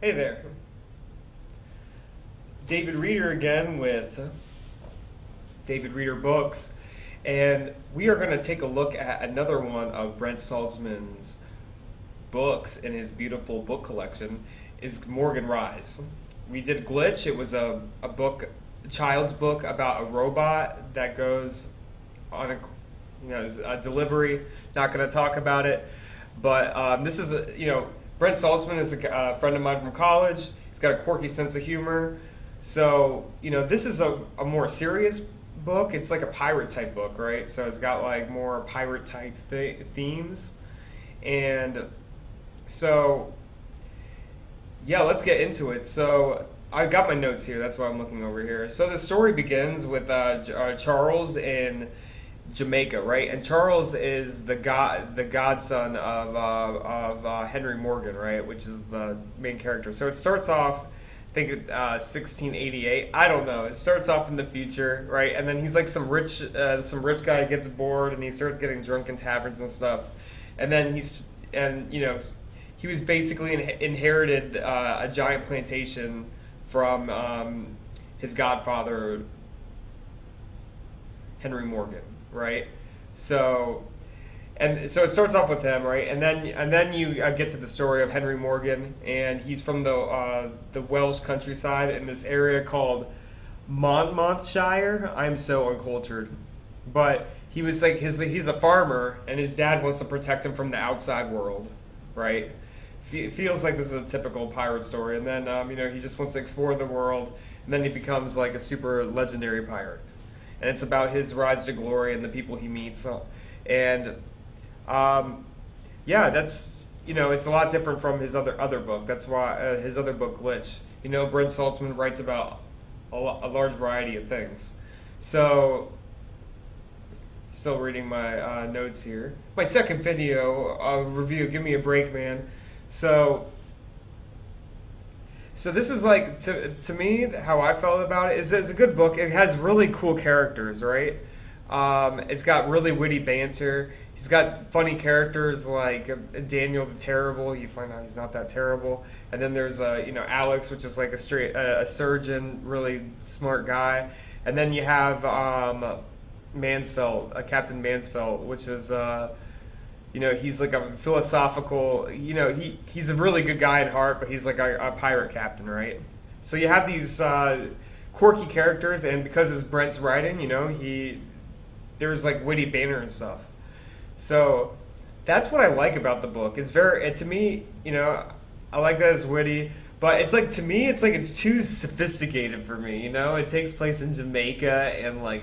Hey there. David Reader again with David Reader Books. And we are going to take a look at another one of Brent Saltzman's books in his beautiful book collection, is Morgan Rise. We did Glitch. It was a book, a child's book about a robot that goes on a delivery. Not going to talk about it. But this is, Brent Saltzman is a friend of mine from college. He's got a quirky sense of humor. So, this is a more serious book. It's like a pirate type book, right? So it's got like more pirate type themes. And so, yeah, let's get into it. So I got my notes here. That's why I'm looking over here. So the story begins with Charles in Jamaica, right? And Charles is the godson of Henry Morgan, right? Which is the main character. So it starts off, I think 1688. I don't know. It starts off in the future, right? And then he's like some rich guy gets bored and he starts getting drunk in taverns and stuff. And then he was basically inherited a giant plantation from his godfather Henry Morgan, right? So it starts off with him, right? And then you get to the story of Henry Morgan, and he's from the Welsh countryside in this area called Monmouthshire. I'm so uncultured, but he was like he's a farmer, and his dad wants to protect him from the outside world, right? It feels like this is a typical pirate story, and then he just wants to explore the world, and then he becomes like a super legendary pirate, and it's about his rise to glory and the people he meets, and that's it's a lot different from his other book. That's why his other book, Glitch. Brent Saltzman writes about a large variety of things. So, still reading my notes here. My second video review. Give me a break, man. So this is like, to me, how I felt about it is it's a good book. It has really cool characters, right? It's got really witty banter. He's got funny characters like Daniel the Terrible. You find out he's not that terrible. And then there's Alex, which is like a surgeon, really smart guy. And then you have Mansfeld, Captain Mansfeld, which is he's like a philosophical, he's a really good guy at heart, but he's like a pirate captain, right? So you have these quirky characters, and because it's Brent's writing, there's like witty banter and stuff. So that's what I like about the book. It's to me, I like that it's witty, but it's like, to me, it's like it's too sophisticated for me, It takes place in Jamaica and like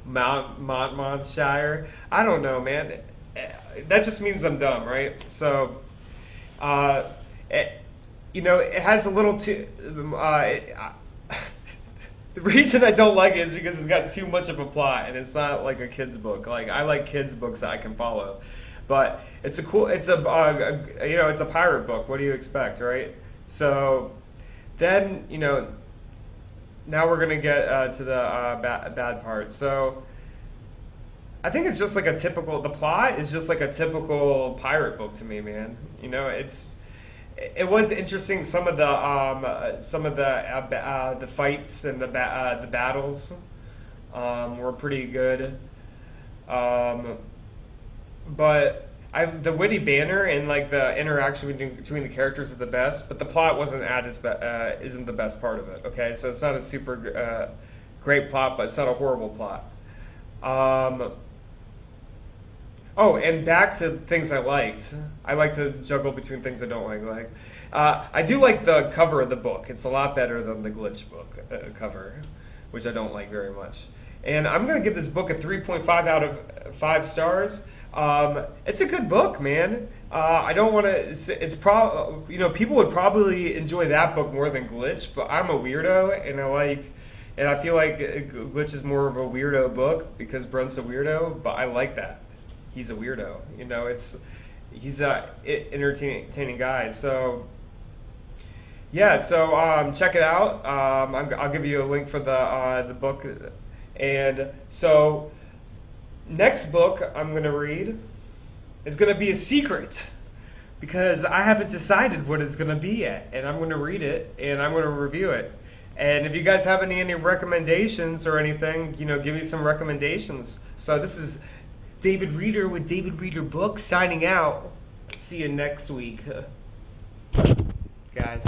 Monmouthshire. I don't know, man. That just means I'm dumb, right? So, it has a little too. The reason I don't like it is because it's got too much of a plot, and it's not like a kid's book. Like, I like kids' books that I can follow, but it's a pirate book. What do you expect, right? So, then now we're gonna get to the bad part. So, I think it's just like the plot is just like a typical pirate book to me, man. It was interesting. Some of the fights and the battles were pretty good. But the witty banter and like the interaction between the characters is the best. But the plot isn't the best part of it. Okay, so it's not a super great plot, but it's not a horrible plot. Oh, and back to things I liked. I like to juggle between things I don't like. I do like the cover of the book. It's a lot better than the Glitch book cover, which I don't like very much. And I'm going to give this book a 3.5 out of 5 stars. It's a good book, man. I don't want to. It's people would probably enjoy that book more than Glitch, but I'm a weirdo, and I feel like Glitch is more of a weirdo book because Brent's a weirdo. But I like that. He's a weirdo, he's a entertaining guy. So yeah, so check it out. I'll give you a link for the book, and so next book I'm gonna read is gonna be a secret because I haven't decided what it's going to be yet, and I'm going to read it and I'm going to review it. And if you guys have any recommendations or anything, give me some recommendations. So this is David Reader with David Reader Books signing out. See you next week, guys.